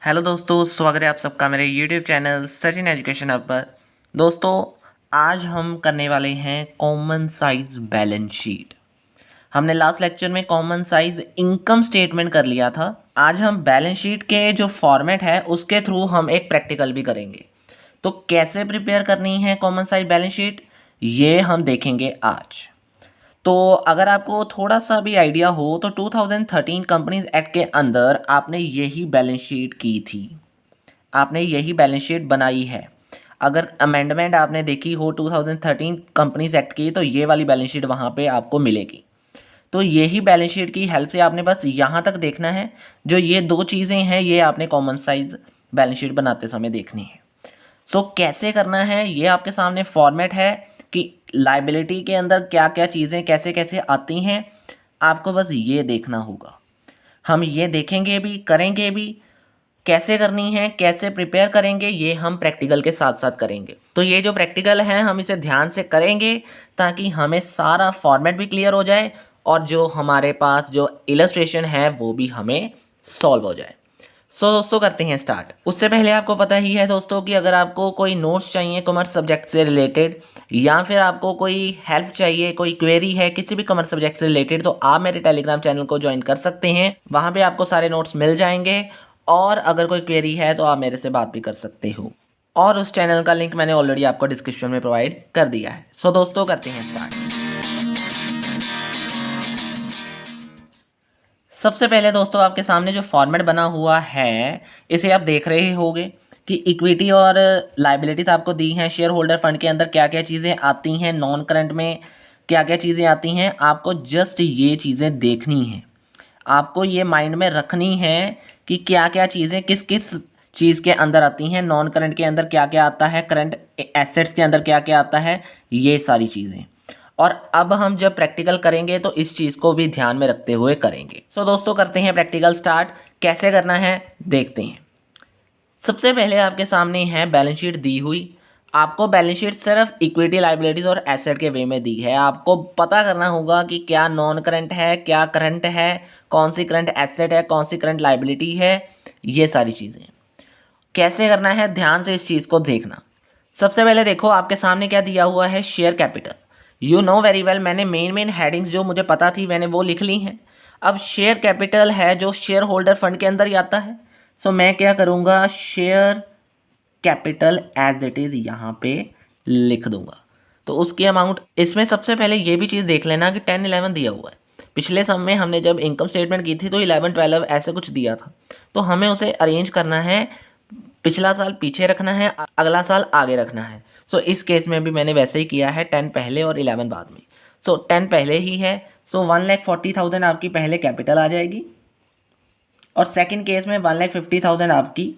Hello दोस्तों, स्वागत है आप सबका मेरे YouTube channel Sachin education hub पर। दोस्तों, आज हम करने वाले हैं कॉमन साइज बैलेंस शीट। हमने लास्ट लेक्चर में कॉमन साइज इनकम स्टेटमेंट कर लिया था। आज हम बैलेंस शीट के जो फॉर्मेट है उसके थ्रू हम एक प्रैक्टिकल भी करेंगे। तो कैसे प्रिपेयर करनी है कॉमन साइज बैलेंस शीट, ये हम देखेंगे आज। तो अगर आपको थोड़ा सा भी आइडिया हो तो 2013 कंपनीज एक्ट के अंदर आपने यही बैलेंस शीट की थी, आपने यही बैलेंस शीट बनाई है। अगर अमेंडमेंट आपने देखी हो 2013 कंपनीज एक्ट की तो ये वाली बैलेंस शीट वहाँ पे आपको मिलेगी। तो यही बैलेंस शीट की हेल्प से आपने बस यहाँ तक देखना है। जो ये दो चीज़ें हैं ये आपने कॉमन साइज बैलेंस शीट बनाते समय देखनी है। सो कैसे करना है ये आपके सामने फॉर्मेट है कि लाइबिलिटी के अंदर क्या क्या चीज़ें कैसे कैसे आती हैं, आपको बस ये देखना होगा। हम ये देखेंगे भी, करेंगे भी। कैसे करनी है, कैसे प्रिपेयर करेंगे, ये हम प्रैक्टिकल के साथ साथ करेंगे। तो ये जो प्रैक्टिकल है हम इसे ध्यान से करेंगे ताकि हमें सारा फॉर्मेट भी क्लियर हो जाए और जो हमारे पास जो इलस्ट्रेशन है वो भी हमें सॉल्व हो जाए। सो दोस्तों करते हैं स्टार्ट। उससे पहले आपको पता ही है दोस्तों कि अगर आपको कोई नोट्स चाहिए कॉमर्स सब्जेक्ट से रिलेटेड या फिर आपको कोई हेल्प चाहिए, कोई क्वेरी है किसी भी कॉमर्स सब्जेक्ट से रिलेटेड, तो आप मेरे टेलीग्राम चैनल को ज्वाइन कर सकते हैं। वहाँ पे आपको सारे नोट्स मिल जाएंगे और अगर कोई क्वेरी है तो आप मेरे से बात भी कर सकते हो। और उस चैनल का लिंक मैंने ऑलरेडी आपको डिस्क्रिप्शन में प्रोवाइड कर दिया है। सो दोस्तों करते हैं स्टार्ट। सबसे पहले दोस्तों आपके सामने जो फॉर्मेट बना हुआ है इसे आप देख रहे होंगे कि इक्विटी और लाइबिलिटीज आपको दी हैं। शेयर होल्डर फंड के अंदर क्या क्या चीज़ें आती हैं, नॉन करंट में क्या क्या चीज़ें आती हैं, आपको जस्ट ये चीज़ें देखनी हैं। आपको ये माइंड में रखनी है कि क्या क्या चीज़ें किस किस चीज़ के अंदर आती हैं, नॉन करंट के अंदर क्या क्या आता है, करंट एसेट्स के अंदर क्या क्या आता है, ये सारी चीज़ें। और अब हम जब प्रैक्टिकल करेंगे तो इस चीज़ को भी ध्यान में रखते हुए करेंगे। सो दोस्तों करते हैं प्रैक्टिकल स्टार्ट। कैसे करना है देखते हैं। सबसे पहले आपके सामने है बैलेंस शीट दी हुई। आपको बैलेंस शीट सिर्फ इक्विटी, लाइबिलिटीज़ और एसेट के वे में दी है। आपको पता करना होगा कि क्या नॉन करंट है, क्या करंट है, कौन सी करंट एसेट है, कौन सी करंट लाइबिलिटी है, ये सारी चीज़ें कैसे करना है, ध्यान से इस चीज़ को देखना। सबसे पहले देखो आपके सामने क्या दिया हुआ है, share capital. You know very well, मैंने मेन हेडिंग्स जो मुझे पता थी मैंने वो लिख ली हैं। अब शेयर कैपिटल है जो शेयर होल्डर फंड के अंदर ही आता है। सो मैं क्या करूँगा, share capital as it is यहाँ पे लिख दूंगा। तो उसकी अमाउंट, इसमें सबसे पहले ये भी चीज़ देख लेना कि 10-11 दिया हुआ है। पिछले सम में हमने जब इनकम स्टेटमेंट की थी तो 11-12 ऐसे कुछ दिया था। तो हमें उसे अरेंज करना है, पिछला साल पीछे रखना है, अगला साल आगे रखना है। सो इस केस में भी मैंने वैसे ही किया है, 10 पहले और 11 बाद में। सो 10 पहले ही है। सो 1,40,000 आपकी पहले कैपिटल आ जाएगी और सेकंड केस में 1,50,000 आपकी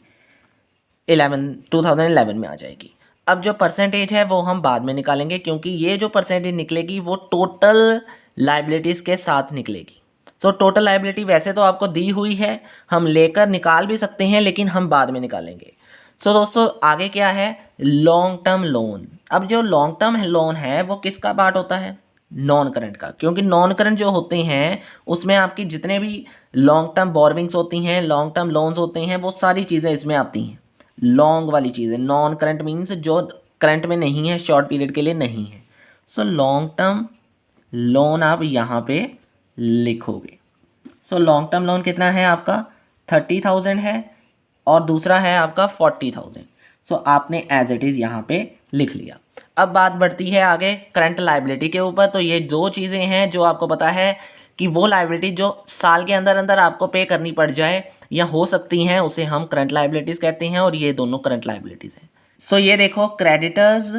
2011 में आ जाएगी। अब जो परसेंटेज है वो हम बाद में निकालेंगे क्योंकि ये जो परसेंटेज निकलेगी वो टोटल लाइबिलिटीज़ के साथ निकलेगी। सो टोटल लाइबिलिटी वैसे तो आपको दी हुई है, हम लेकर निकाल भी सकते हैं लेकिन हम बाद में निकालेंगे। सो दोस्तों आगे क्या है, लॉन्ग टर्म लोन। अब जो लॉन्ग टर्म लोन है वो किसका पार्ट होता है, नॉन करंट का। क्योंकि नॉन करंट जो होते हैं उसमें आपकी जितने भी लॉन्ग टर्म बोरविंग्स होती हैं, लॉन्ग टर्म लोन्स होते हैं, वो सारी चीज़ें इसमें आती हैं। लॉन्ग वाली चीज़ें, नॉन करंट मीन्स जो करंट में नहीं है, शॉर्ट पीरियड के लिए नहीं है। सो लॉन्ग टर्म लोन आप यहाँ पे लिखोगे। सो लॉन्ग टर्म लोन कितना है आपका, 30,000 है और दूसरा है आपका 40,000। सो आपने एज इट इज़ यहाँ पे लिख लिया। अब बात बढ़ती है आगे करंट लाइबिलिटी के ऊपर। तो ये दो चीज़ें हैं जो आपको पता है कि वो लाइबिलिटी जो साल के अंदर अंदर आपको पे करनी पड़ जाए या हो सकती हैं, उसे हम करंट लाइबिलिटीज़ कहते हैं और ये दोनों करंट लाइबिलिटीज़ हैं। सो ये देखो क्रेडिटर्स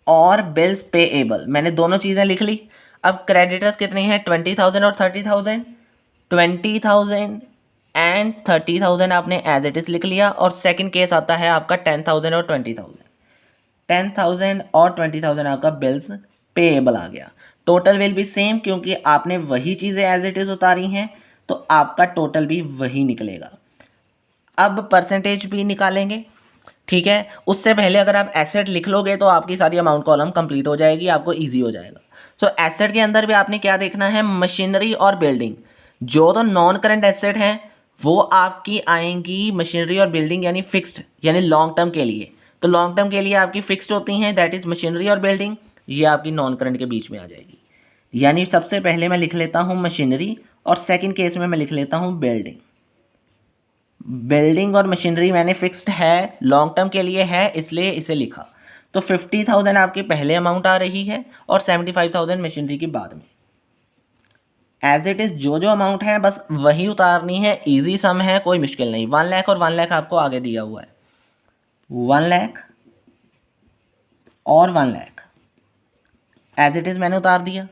और बिल्स पेएबल, मैंने दोनों चीज़ें लिख ली। अब क्रेडिटर्स कितने हैं, 20,000 और 30,000। 20,000 एंड 30,000 आपने एज इट इज़ लिख लिया और सेकंड केस आता है आपका 10,000 और 20,000। 10,000 और 20,000 आपका बिल्स पेएबल आ गया। टोटल विल भी सेम क्योंकि आपने वही चीज़ें एज इट इज़ उतारी हैं तो आपका टोटल भी वही निकलेगा। अब परसेंटेज भी निकालेंगे, ठीक है। उससे पहले अगर आप एसेट लिख लोगे तो आपकी सारी अमाउंट कॉलम कंप्लीट हो जाएगी, आपको ईजी हो जाएगा। सो एसेट के अंदर भी आपने क्या देखना है, मशीनरी और बिल्डिंग। जो तो नॉन करंट एसेट हैं वो आपकी आएंगी मशीनरी और बिल्डिंग यानी फिक्स्ड यानी लॉन्ग टर्म के लिए। तो लॉन्ग टर्म के लिए आपकी फिक्स्ड होती हैं, दैट इज़ मशीनरी और बिल्डिंग, ये आपकी नॉन करंट के बीच में आ जाएगी। यानी सबसे पहले मैं लिख लेता हूँ मशीनरी और सेकंड केस में मैं लिख लेता हूँ बिल्डिंग। बिल्डिंग और मशीनरी मैंने फिक्स्ड है, लॉन्ग टर्म के लिए है, इसलिए इसे लिखा। तो 50,000 आपकी पहले अमाउंट आ रही है और 75,000 मशीनरी की बाद में। एज इट इज़ जो जो अमाउंट है बस वही उतारनी है, इजी सम है, कोई मुश्किल नहीं। 1 लाख और 1 लाख आपको आगे दिया हुआ है, 1 लाख और 1 लाख एज इट इज़ मैंने उतार दिया।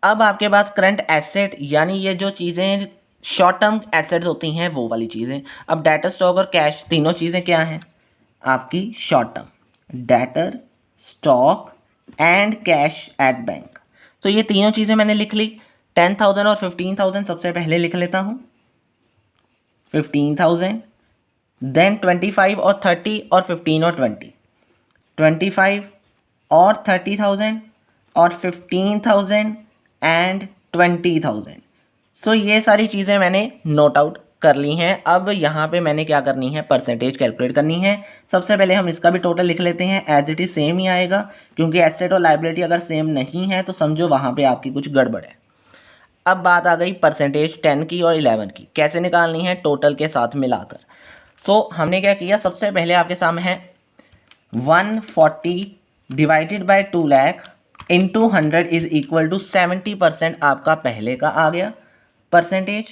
अब आपके पास करंट एसेट यानी ये जो चीज़ें शॉर्ट टर्म एसेट्स होती हैं वो वाली चीज़ें। अब डेटर, स्टॉक और कैश तीनों चीज़ें क्या हैं आपकी short term, debtor, stock and cash at bank. तो ये तीनों चीज़ें मैंने लिख ली। 10,000 और 15,000 सबसे पहले लिख लेता हूँ, 15,000, देन 25 और 30 और 15 और 20, 25 और 30,000 और 15,000 एंड 20,000। सो ये सारी चीज़ें मैंने नोट आउट कर ली हैं। अब यहाँ पे मैंने क्या करनी है, परसेंटेज कैलकुलेट करनी है। सबसे पहले हम इसका भी टोटल लिख लेते हैं, एज इट इज़ सेम ही आएगा, क्योंकि एसेट और लाइबिलिटी अगर सेम नहीं है तो समझो वहाँ पे आपकी कुछ गड़बड़ है। अब बात आ गई परसेंटेज 10 की और 11 की, कैसे निकालनी है टोटल के साथ मिलाकर। सो हमने क्या किया, सबसे पहले आपके सामने है 140 divided by 2 lakh into 100 is equal to 70% आपका पहले का आ गया परसेंटेज,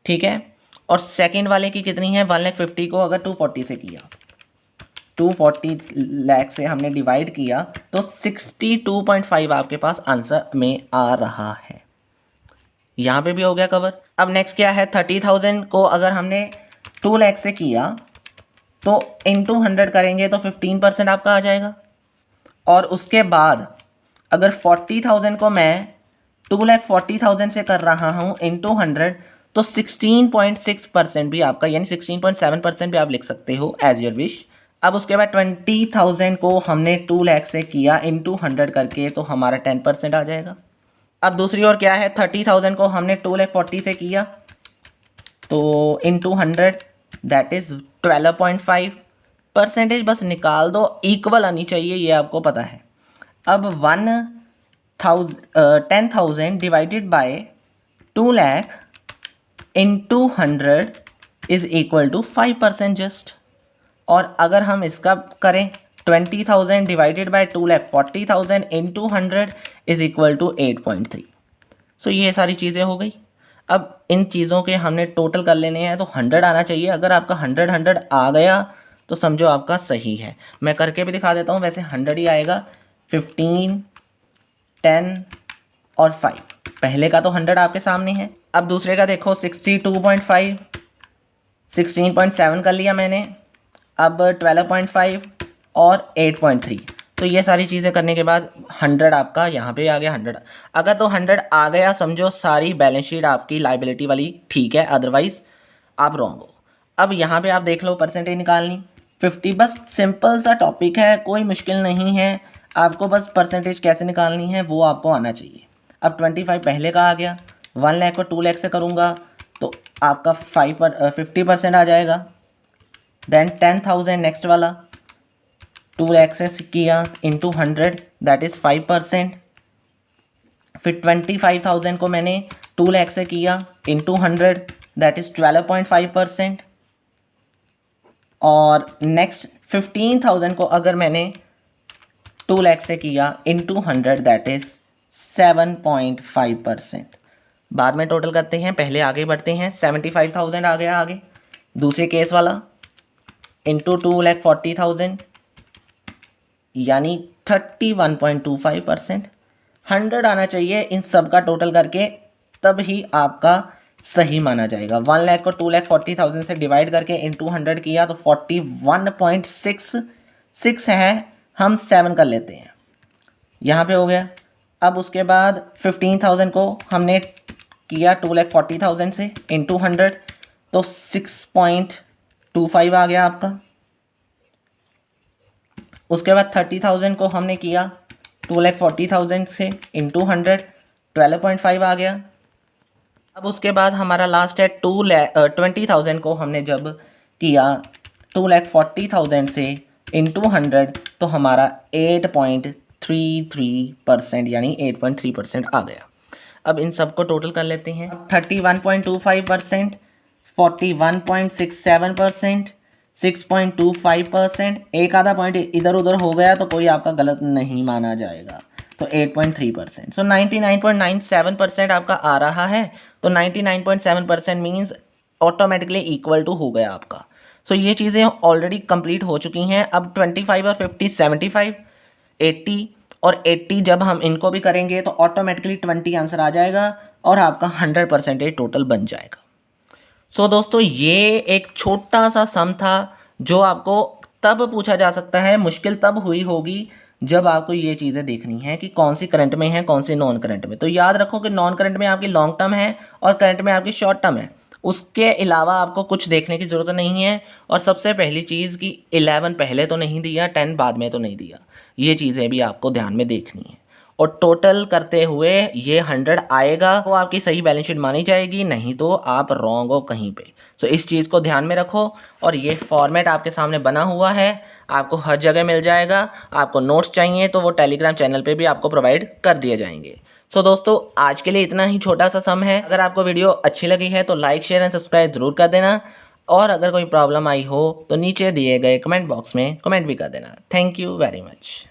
ठीक है। और सेकंड वाले की कितनी है, 1,50,000 को अगर 240 से किया, 240 लाख से हमने डिवाइड किया तो 62.5 आपके पास आंसर में आ रहा है। यहाँ पे भी हो गया कवर। अब नेक्स्ट क्या है, 30,000 को अगर हमने 2 लाख से किया तो इंटू 100 करेंगे तो 15% आपका आ जाएगा। और उसके बाद अगर 40,000 को मैं 2,40,000 से कर रहा हूँ इंटू 100 तो 16.6% भी आपका, यानी 16.7% भी आप लिख सकते हो एज योर विश। अब उसके बाद 20,000 को हमने 2 लाख से किया इंटू 100 करके तो हमारा 10% आ जाएगा। अब दूसरी ओर क्या है, 30,000 को हमने 2,40,000 से किया तो इंटू 100 दैट इज़ 12.5 परसेंटेज। बस निकाल दो, इक्वल आनी चाहिए, ये आपको पता है। अब 10,000 divided by 2 lakh into 100 is equal to 5% just. और अगर हम इसका करें 20,000 divided by 2,40,000 into 100 is equal to 8.3। So ये सारी चीज़ें हो गई। अब इन चीज़ों के हमने टोटल कर लेने हैं तो 100 आना चाहिए। अगर आपका 100 आ गया तो समझो आपका सही है। मैं करके भी दिखा देता हूँ, वैसे 100 ही आएगा। 15, 10 और 5, पहले का तो 100 आपके सामने है। अब दूसरे का देखो, 62.5, 16.7 कर लिया मैंने, अब 12.5 और 8.3। तो ये सारी चीज़ें करने के बाद 100 आपका यहाँ पे आ गया 100। अगर तो 100 आ गया समझो सारी बैलेंस शीट आपकी लाइबिलिटी वाली ठीक है, अदरवाइज आप रॉन्ग हो। अब यहाँ पे आप देख लो परसेंटेज निकालनी 50, बस सिंपल सा टॉपिक है, कोई मुश्किल नहीं है। आपको बस परसेंटेज कैसे निकालनी है वो आपको आना चाहिए। अब 25 पहले का आ गया, 1 लाख को 2 लाख से करूँगा तो आपका 50% आ जाएगा। देन 10,000 नेक्स्ट वाला 2 लाख से किया इंटू 100 दैट इज़ 5%। फिर 25,000 को मैंने 2 लाख से किया इंटू 100 दैट इज़ 12.5%। और नेक्स्ट 15,000 को अगर मैंने 2 लाख से किया इंटू 100 दैट इज़ 7.5%। बाद में टोटल करते हैं, पहले आगे बढ़ते हैं। 75,000 आ गया आगे, दूसरे केस वाला इंटू 2,40,000 यानी 31.25%। 100 आना चाहिए इन सब का टोटल करके, तब ही आपका सही माना जाएगा। 1 लाख को 2,40,000 से डिवाइड करके इंटू 100 किया तो 41.66 है, हम 7 कर लेते हैं, यहाँ पे हो गया। अब उसके बाद 15,000 को हमने किया 2,40,000 से इंटू 100 तो 6.25 आ गया आपका। उसके बाद 30,000 को हमने किया 2,40,000 से इंटू 100, 12.5 आ गया। अब उसके बाद हमारा लास्ट है 20,000 को हमने जब किया 2,40,000 से इंटू 100 तो हमारा 8.33% यानी 8.3% आ गया। अब इन सबको टोटल कर लेते हैं। 31.25%, 41.67%, 6.25%, एक आधा पॉइंट इधर उधर हो गया तो कोई आपका गलत नहीं माना जाएगा, तो 8.3%। सो 99.97% आपका आ रहा है, तो 99.7% मीन्स ऑटोमेटिकली इक्वल टू हो गया आपका। सो ये चीज़ें ऑलरेडी कंप्लीट हो चुकी हैं। अब 25 और 50 75, 80 और 80 जब हम इनको भी करेंगे तो ऑटोमेटिकली 20 आंसर आ जाएगा और आपका 100% टोटल बन जाएगा। सो दोस्तों ये एक छोटा सा सम था जो आपको तब पूछा जा सकता है, मुश्किल तब हुई होगी जब आपको ये चीज़ें देखनी है कि कौन सी करंट में है कौन सी नॉन करंट में। तो याद रखो कि नॉन करंट में आपकी लॉन्ग टर्म है और करंट में आपकी शॉर्ट टर्म है, उसके अलावा आपको कुछ देखने की ज़रूरत नहीं है। और सबसे पहली चीज़ कि 11 पहले तो नहीं दिया, 10 बाद में तो नहीं दिया, ये चीज़ें भी आपको ध्यान में देखनी है। और टोटल करते हुए ये 100 आएगा तो आपकी सही बैलेंस शीट मानी जाएगी, नहीं तो आप रॉन्ग हो कहीं पे। सो इस चीज़ को ध्यान में रखो। और ये फॉर्मेट आपके सामने बना हुआ है, आपको हर जगह मिल जाएगा। आपको नोट्स चाहिए तो वो टेलीग्राम चैनल पे भी आपको प्रोवाइड कर दिए जाएंगे। सो दोस्तों आज के लिए इतना ही छोटा सा सम है। अगर आपको वीडियो अच्छी लगी है तो लाइक शेयर एंड सब्सक्राइब ज़रूर कर देना। और अगर कोई प्रॉब्लम आई हो तो नीचे दिए गए कमेंट बॉक्स में कमेंट भी कर देना। Thank you very much.